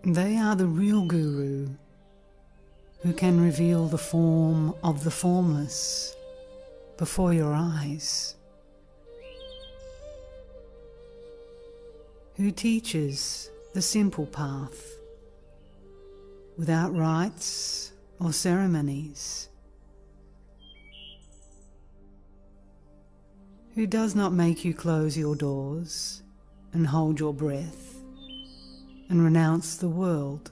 They are the real guru, who can reveal the form of the formless before your eyes, who teaches the simple path without rites or ceremonies, who does not make you close your doors and hold your breath and renounce the world,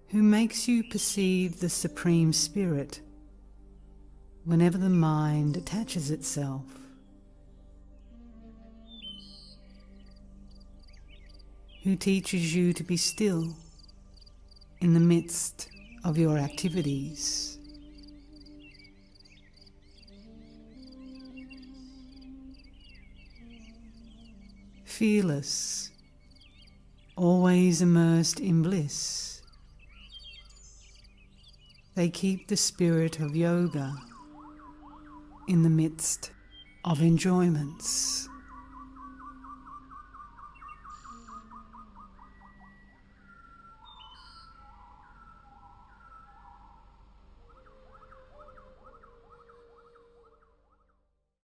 who makes you perceive the Supreme Spirit whenever the mind attaches itself, who teaches you to be still in the midst of your activities, fearless, always immersed in bliss. They keep the spirit of yoga in the midst of enjoyments.